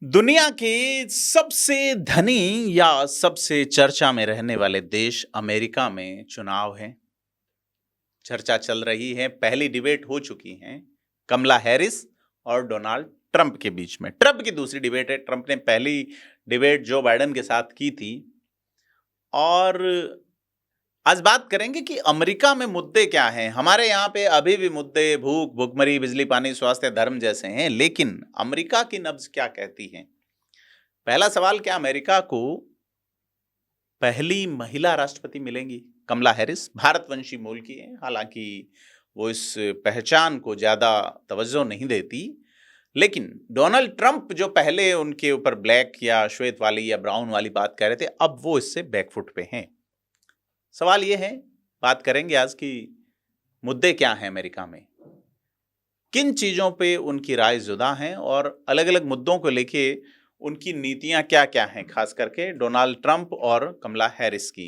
दुनिया के सबसे धनी या सबसे चर्चा में रहने वाले देश अमेरिका में चुनाव है। चर्चा चल रही है, पहली डिबेट हो चुकी है कमला हैरिस और डोनाल्ड ट्रंप के बीच में। ट्रंप की दूसरी डिबेट है। ट्रंप ने पहली डिबेट जो बाइडेन के साथ की थी। और आज बात करेंगे कि अमेरिका में मुद्दे क्या हैं। हमारे यहाँ पे अभी भी मुद्दे भूख, भुखमरी, बिजली, पानी, स्वास्थ्य, धर्म जैसे हैं, लेकिन अमेरिका की नब्ज क्या कहती है। पहला सवाल, क्या अमेरिका को पहली महिला राष्ट्रपति मिलेंगी? कमला हैरिस भारतवंशी मूल की है, हालांकि वो इस पहचान को ज्यादा तवज्जो नहीं देती, लेकिन डोनाल्ड ट्रंप जो पहले उनके ऊपर ब्लैक या श्वेत वाली या ब्राउन वाली बात कह रहे थे, अब वो इससे बैकफुट पे हैं। सवाल ये है, बात करेंगे आज की मुद्दे क्या हैं अमेरिका में, किन चीजों पे उनकी राय जुदा है और अलग अलग मुद्दों को लेके उनकी नीतियां क्या क्या हैं, खास करके डोनाल्ड ट्रंप और कमला हैरिस की।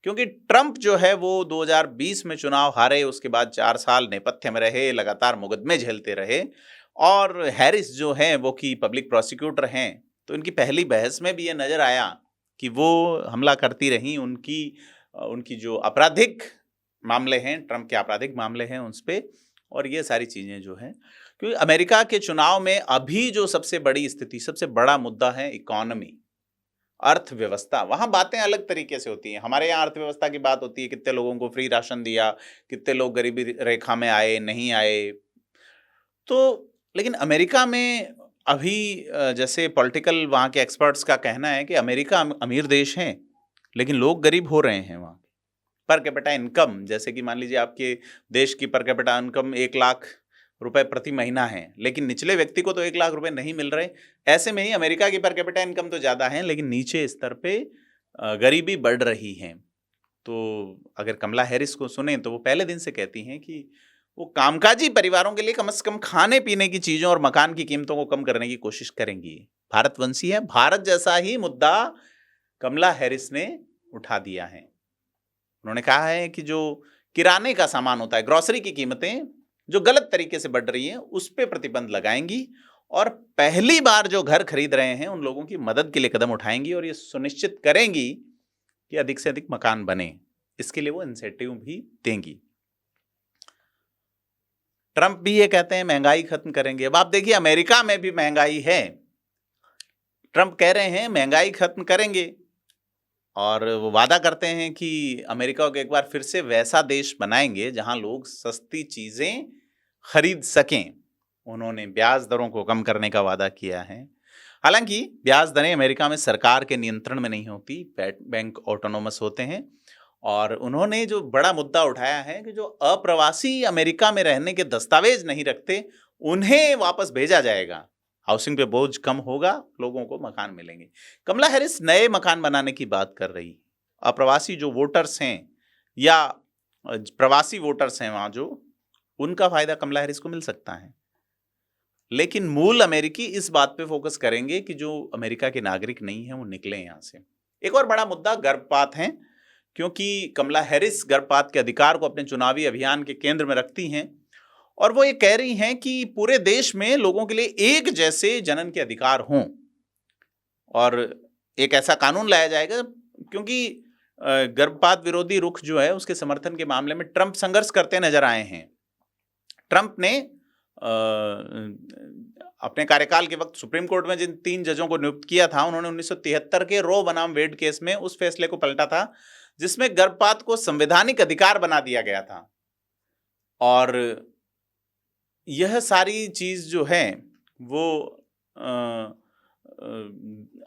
क्योंकि ट्रंप जो है वो 2020 में चुनाव हारे, उसके बाद 4 साल नेपथ्य में रहे, लगातार मुकदमे झेलते रहे, और हैरिस जो है वो की पब्लिक प्रोसिक्यूटर हैं। तो इनकी पहली बहस में भी ये नजर आया कि वो हमला करती रही, उनकी जो आपराधिक मामले हैं, ट्रंप के आपराधिक मामले हैं उस पर, और ये सारी चीजें जो हैं। क्योंकि अमेरिका के चुनाव में अभी जो सबसे बड़ी स्थिति, सबसे बड़ा मुद्दा है इकोनॉमी, अर्थव्यवस्था। वहां बातें अलग तरीके से होती हैं। हमारे यहाँ अर्थव्यवस्था की बात होती है, कितने लोगों को फ्री राशन दिया, कितने लोग गरीबी रेखा में आए, नहीं आए। तो लेकिन अमेरिका में अभी जैसे पॉलिटिकल वहाँ के एक्सपर्ट्स का कहना है कि अमेरिका अमीर देश है, लेकिन लोग गरीब हो रहे हैं। वहाँ पर कैपिटा इनकम, जैसे कि मान लीजिए आपके देश की पर कैपिटा इनकम 1 लाख रुपए प्रति महीना है, लेकिन निचले व्यक्ति को तो 1 लाख रुपए नहीं मिल रहे। ऐसे में ही अमेरिका की पर कैपिटा इनकम तो ज़्यादा है, लेकिन नीचे स्तर पे गरीबी बढ़ रही है। तो अगर कमला हैरिस को सुने तो वो पहले दिन से कहती हैं कि वो कामकाजी परिवारों के लिए कम से कम खाने पीने की चीज़ों और मकान की कीमतों को कम करने की कोशिश करेंगी। भारतवंशी है, भारत जैसा ही मुद्दा कमला हैरिस ने उठा दिया है। उन्होंने कहा है कि जो किराने का सामान होता है, ग्रोसरी की कीमतें जो गलत तरीके से बढ़ रही हैं, उस पर प्रतिबंध लगाएंगी, और पहली बार जो घर खरीद रहे हैं उन लोगों की मदद के लिए कदम उठाएंगी, और ये सुनिश्चित करेंगी कि अधिक से अधिक मकान बने। इसके लिए वो इंसेंटिव भी देंगी। ट्रंप भी ये कहते हैं महंगाई खत्म करेंगे। अब आप देखिए, अमेरिका में भी महंगाई है। ट्रंप कह रहे हैं महंगाई खत्म करेंगे, और वो वादा करते हैं कि अमेरिका को एक बार फिर से वैसा देश बनाएंगे जहां लोग सस्ती चीजें खरीद सकें। उन्होंने ब्याज दरों को कम करने का वादा किया है। हालांकि ब्याज दरें अमेरिका में सरकार के नियंत्रण में नहीं होती, बैंक ऑटोनोमस होते हैं। और उन्होंने जो बड़ा मुद्दा उठाया है कि जो अप्रवासी अमेरिका में रहने के दस्तावेज नहीं रखते, उन्हें वापस भेजा जाएगा। हाउसिंग पे बोझ कम होगा, लोगों को मकान मिलेंगे। कमला हैरिस नए मकान बनाने की बात कर रही। अप्रवासी जो वोटर्स हैं या प्रवासी वोटर्स हैं वहां जो, उनका फायदा कमला हैरिस को मिल सकता है। लेकिन मूल अमेरिकी इस बात पे फोकस करेंगे कि जो अमेरिका के नागरिक नहीं हैं वो निकले यहां से। एक और बड़ा मुद्दा गर्भपात है, क्योंकि कमला हैरिस गर्भपात के अधिकार को अपने चुनावी अभियान के केंद्र में रखती हैं, और वो ये कह रही हैं कि पूरे देश में लोगों के लिए एक जैसे जनन के अधिकार हों, और एक ऐसा कानून लाया जाएगा। क्योंकि गर्भपात विरोधी रुख जो है उसके समर्थन के मामले में ट्रंप संघर्ष करते नजर आए हैं। ट्रंप ने अपने कार्यकाल के वक्त सुप्रीम कोर्ट में जिन 3 जजों को नियुक्त किया था, उन्होंने 1973 के रो बनाम वेड केस में उस फैसले को पलटा था जिसमें गर्भपात को संवैधानिक अधिकार बना दिया गया था। और यह सारी चीज जो है वो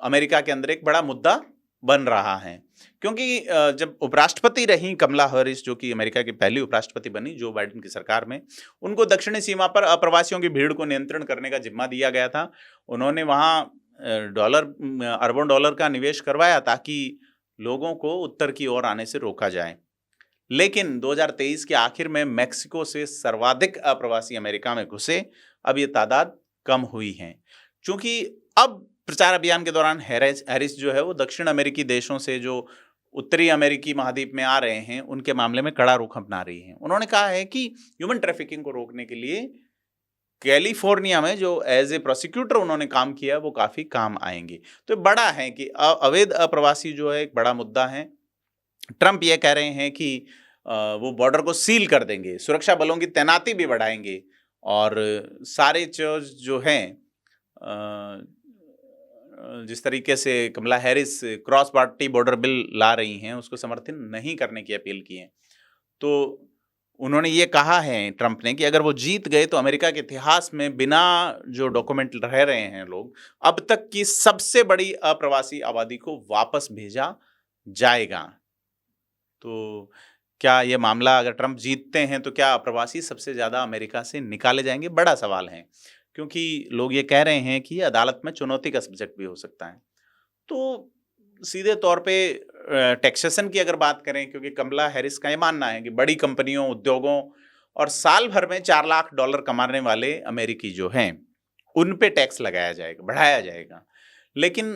अमेरिका के अंदर एक बड़ा मुद्दा बन रहा है। क्योंकि जब उपराष्ट्रपति रही कमला हैरिस, जो कि अमेरिका की पहली उपराष्ट्रपति बनी जो बाइडेन की सरकार में, उनको दक्षिणी सीमा पर अप्रवासियों की भीड़ को नियंत्रण करने का जिम्मा दिया गया था। उन्होंने वहाँ अरबों डॉलर का निवेश करवाया ताकि लोगों को उत्तर की ओर आने से रोका जाए। लेकिन 2023 के आखिर में मैक्सिको से सर्वाधिक अप्रवासी अमेरिका में घुसे। अब ये तादाद कम हुई है, क्योंकि अब प्रचार अभियान के दौरान हैरिस जो है वो दक्षिण अमेरिकी देशों से जो उत्तरी अमेरिकी महाद्वीप में आ रहे हैं उनके मामले में कड़ा रुख अपना रही हैं। उन्होंने कहा है कि ह्यूमन ट्रैफिकिंग को रोकने के लिए कैलिफोर्निया में जो एज ए प्रोसिक्यूटर उन्होंने काम किया वो काफ़ी काम आएंगे। तो बड़ा है कि अवैध अप्रवासी जो है एक बड़ा मुद्दा है। ट्रंप ये कह रहे हैं कि वो बॉर्डर को सील कर देंगे, सुरक्षा बलों की तैनाती भी बढ़ाएंगे और सारे जो हैं जिस तरीके से Kamala Harris cross party border bill ला रही हैं उसको समर्थन नहीं करने की अपील की है। तो उन्होंने ये कहा है ट्रंप ने कि अगर वो जीत गए तो अमेरिका के इतिहास में बिना जो डॉक्यूमेंट रह रहे हैं लोग, अब तक की सबसे बड़ी अप्रवासी आबादी को वापस भेजा जाएगा। तो क्या ये मामला अगर ट्रंप जीतते हैं तो क्या अप्रवासी सबसे ज़्यादा अमेरिका से निकाले जाएंगे? बड़ा सवाल है, क्योंकि लोग ये कह रहे हैं कि ये अदालत में चुनौती का सब्जेक्ट भी हो सकता है। तो सीधे तौर पे टैक्सेशन की अगर बात करें, क्योंकि कमला हैरिस का ये मानना है कि बड़ी कंपनियों, उद्योगों और साल भर में $4 लाख कमाने वाले अमेरिकी जो हैं, उन पे टैक्स लगाया जाएगा, बढ़ाया जाएगा। लेकिन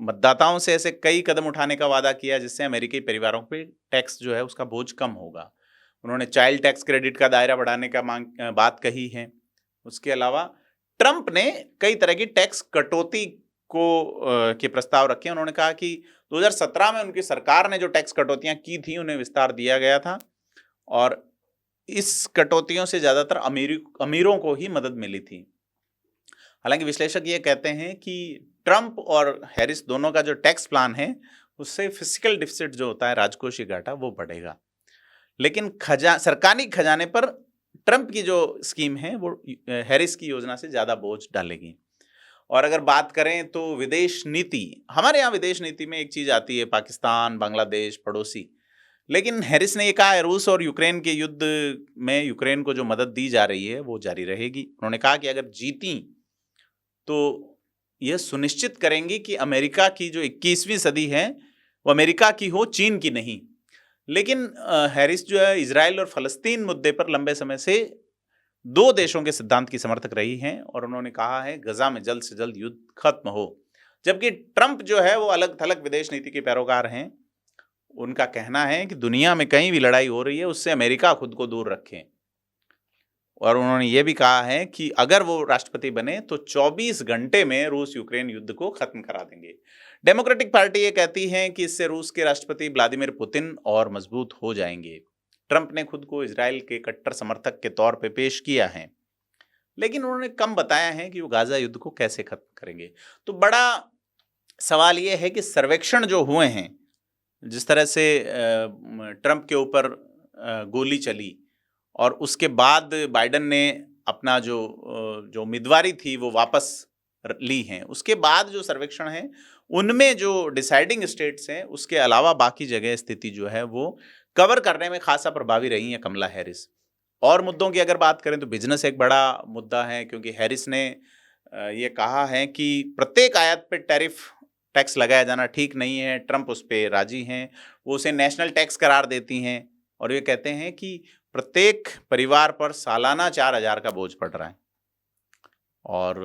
मतदाताओं से ऐसे कई कदम उठाने का वादा किया जिससे अमेरिकी परिवारों पे टैक्स जो है उसका बोझ कम होगा। उन्होंने चाइल्ड टैक्स क्रेडिट का दायरा बढ़ाने का बात कही है। उसके अलावा ट्रंप ने कई तरह की टैक्स कटौती के प्रस्ताव रखे। उन्होंने कहा कि 2017 में उनकी सरकार ने जो टैक्स कटौतियां की थी उन्हें विस्तार दिया गया था और इस कटौतियों से ज़्यादातर अमीरों को ही मदद मिली थी। हालांकि विश्लेषक ये कहते हैं कि ट्रंप और हैरिस दोनों का जो टैक्स प्लान है उससे फिस्कल डिफिसिट जो होता है, राजकोषीय घाटा, वो बढ़ेगा। लेकिन सरकारी खजाने पर ट्रंप की जो स्कीम है वो हैरिस की योजना से ज़्यादा बोझ डालेगी। और अगर बात करें तो विदेश नीति, हमारे यहाँ विदेश नीति में एक चीज़ आती है पाकिस्तान, बांग्लादेश, पड़ोसी। लेकिन हैरिस ने ये कहा है रूस और यूक्रेन के युद्ध में यूक्रेन को जो मदद दी जा रही है वो जारी रहेगी। उन्होंने कहा कि अगर जीती तो यह सुनिश्चित करेंगी कि अमेरिका की जो 21वीं सदी है वो अमेरिका की हो, चीन की नहीं। लेकिन हैरिस जो है इजराइल और फलस्तीन मुद्दे पर लंबे समय से दो देशों के सिद्धांत की समर्थक रही हैं और उन्होंने कहा है गजा में जल्द से जल्द युद्ध खत्म हो। जबकि ट्रंप जो है वो अलग थलग विदेश नीति के पैरोकार हैं। उनका कहना है कि दुनिया में कहीं भी लड़ाई हो रही है उससे अमेरिका खुद को दूर रखें। और उन्होंने ये भी कहा है कि अगर वो राष्ट्रपति बने तो 24 घंटे में रूस यूक्रेन युद्ध को खत्म करा देंगे। डेमोक्रेटिक पार्टी ये कहती है कि इससे रूस के राष्ट्रपति व्लादिमीर पुतिन और मजबूत हो जाएंगे। ट्रंप ने खुद को इजराइल के कट्टर समर्थक के तौर पे पेश किया है, लेकिन उन्होंने कम बताया है कि वो गाजा युद्ध को कैसे खत्म करेंगे। तो बड़ा सवाल ये है कि सर्वेक्षण जो हुए हैं, जिस तरह से ट्रंप के ऊपर गोली चली और उसके बाद बाइडन ने अपना जो उम्मीदवारी थी वो वापस ली हैं, उसके बाद जो सर्वेक्षण है उनमें जो डिसाइडिंग स्टेट्स हैं उसके अलावा बाकी जगह स्थिति जो है वो कवर करने में खासा प्रभावी रही है कमला हैरिस। और मुद्दों की अगर बात करें तो बिजनेस एक बड़ा मुद्दा है, क्योंकि हैरिस ने ये कहा है कि प्रत्येक आयात पे टैक्स लगाया जाना ठीक नहीं है। ट्रंप उस पर राजी हैं, वो उसे नेशनल टैक्स करार देती हैं और ये कहते हैं कि प्रत्येक परिवार पर सालाना 4,000 का बोझ पड़ रहा है। और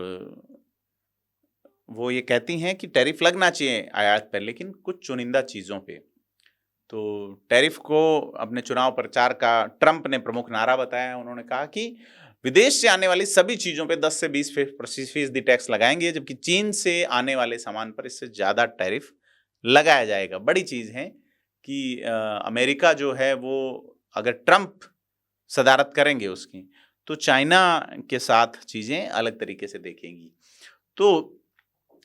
वो ये कहती हैं कि टैरिफ लगना चाहिए आयात पर, लेकिन कुछ चुनिंदा चीज़ों पे। तो टैरिफ को अपने चुनाव प्रचार का ट्रंप ने प्रमुख नारा बताया। उन्होंने कहा कि विदेश से आने वाली सभी चीज़ों पे 10 से 20% टैक्स लगाएंगे, जबकि चीन से आने वाले सामान पर इससे ज़्यादा टैरिफ लगाया जाएगा। बड़ी चीज़ है कि अमेरिका जो है वो अगर ट्रंप सदारत करेंगे उसकी, तो चाइना के साथ चीज़ें अलग तरीके से देखेंगी। तो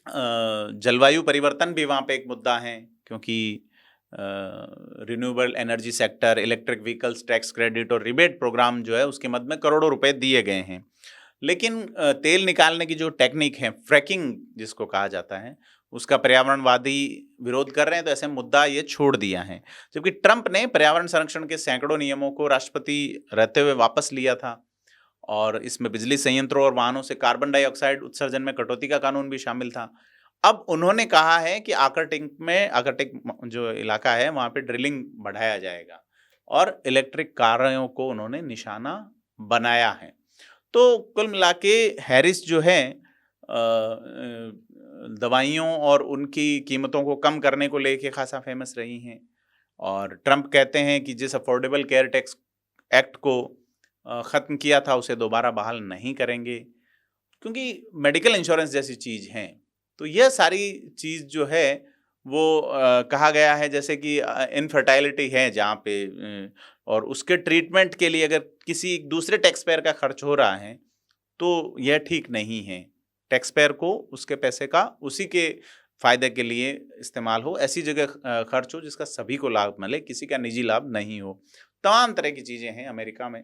जलवायु परिवर्तन भी वहाँ पे एक मुद्दा है, क्योंकि renewable energy sector, electric vehicles tax credit और रिबेट प्रोग्राम जो है उसके मद में करोड़ों रुपए दिए गए हैं। लेकिन तेल निकालने की जो टेक्निक है, फ्रैकिंग जिसको कहा जाता है, उसका पर्यावरणवादी विरोध कर रहे हैं, तो ऐसे मुद्दा ये छोड़ दिया है। जबकि ट्रंप ने पर्यावरण संरक्षण के सैकड़ों नियमों को राष्ट्रपति रहते हुए वापस लिया था और इसमें बिजली संयंत्रों और वाहनों से कार्बन डाइऑक्साइड उत्सर्जन में कटौती का कानून भी शामिल था। अब उन्होंने कहा है कि आर्कटिक जो इलाका है वहाँ पे ड्रिलिंग बढ़ाया जाएगा और इलेक्ट्रिक कारों को उन्होंने निशाना बनाया है। तो कुल मिला के हैरिस जो है दवाइयों और उनकी कीमतों को कम करने को लेके खासा फेमस रही हैं। और ट्रंप कहते हैं कि जिस अफोर्डेबल केयर टैक्स एक्ट को ख़त्म किया था उसे दोबारा बहाल नहीं करेंगे, क्योंकि मेडिकल इंश्योरेंस जैसी चीज़ हैं। तो यह सारी चीज़ जो है वो कहा गया है, जैसे कि इनफर्टाइलिटी है जहाँ पे और उसके ट्रीटमेंट के लिए अगर किसी दूसरे टैक्स पेयर का खर्च हो रहा है, तो यह ठीक नहीं है। टैक्स पेयर को उसके पैसे का उसी के फ़ायदे के लिए इस्तेमाल हो, ऐसी जगह खर्च हो जिसका सभी को लाभ मिले, किसी का निजी लाभ नहीं हो। तमाम तरह की चीज़ें हैं अमेरिका में।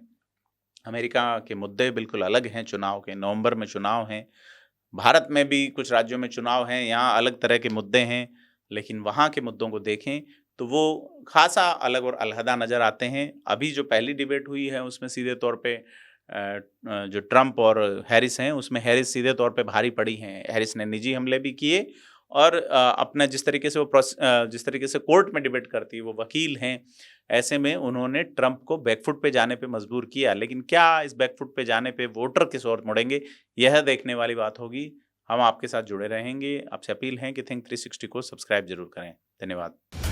अमेरिका के मुद्दे बिल्कुल अलग हैं चुनाव के, नवंबर में चुनाव हैं। भारत में भी कुछ राज्यों में चुनाव हैं, यहाँ अलग तरह के मुद्दे हैं, लेकिन वहाँ के मुद्दों को देखें तो वो ख़ासा अलग और अलहदा नज़र आते हैं। अभी जो पहली डिबेट हुई है उसमें सीधे तौर पे जो ट्रंप और हैरिस हैं, उसमें हैरिस सीधे तौर पे भारी पड़ी हैं। हैरिस ने निजी हमले भी किए और अपना जिस तरीके से जिस तरीके से कोर्ट में डिबेट करती है, वो वकील हैं, ऐसे में उन्होंने ट्रंप को बैकफुट पे जाने पे मजबूर किया। लेकिन क्या इस बैकफुट पे जाने पे वोटर किस ओर मुड़ेंगे, यह देखने वाली बात होगी। हम आपके साथ जुड़े रहेंगे। आपसे अपील है कि थिंक 360 को सब्सक्राइब ज़रूर करें। धन्यवाद।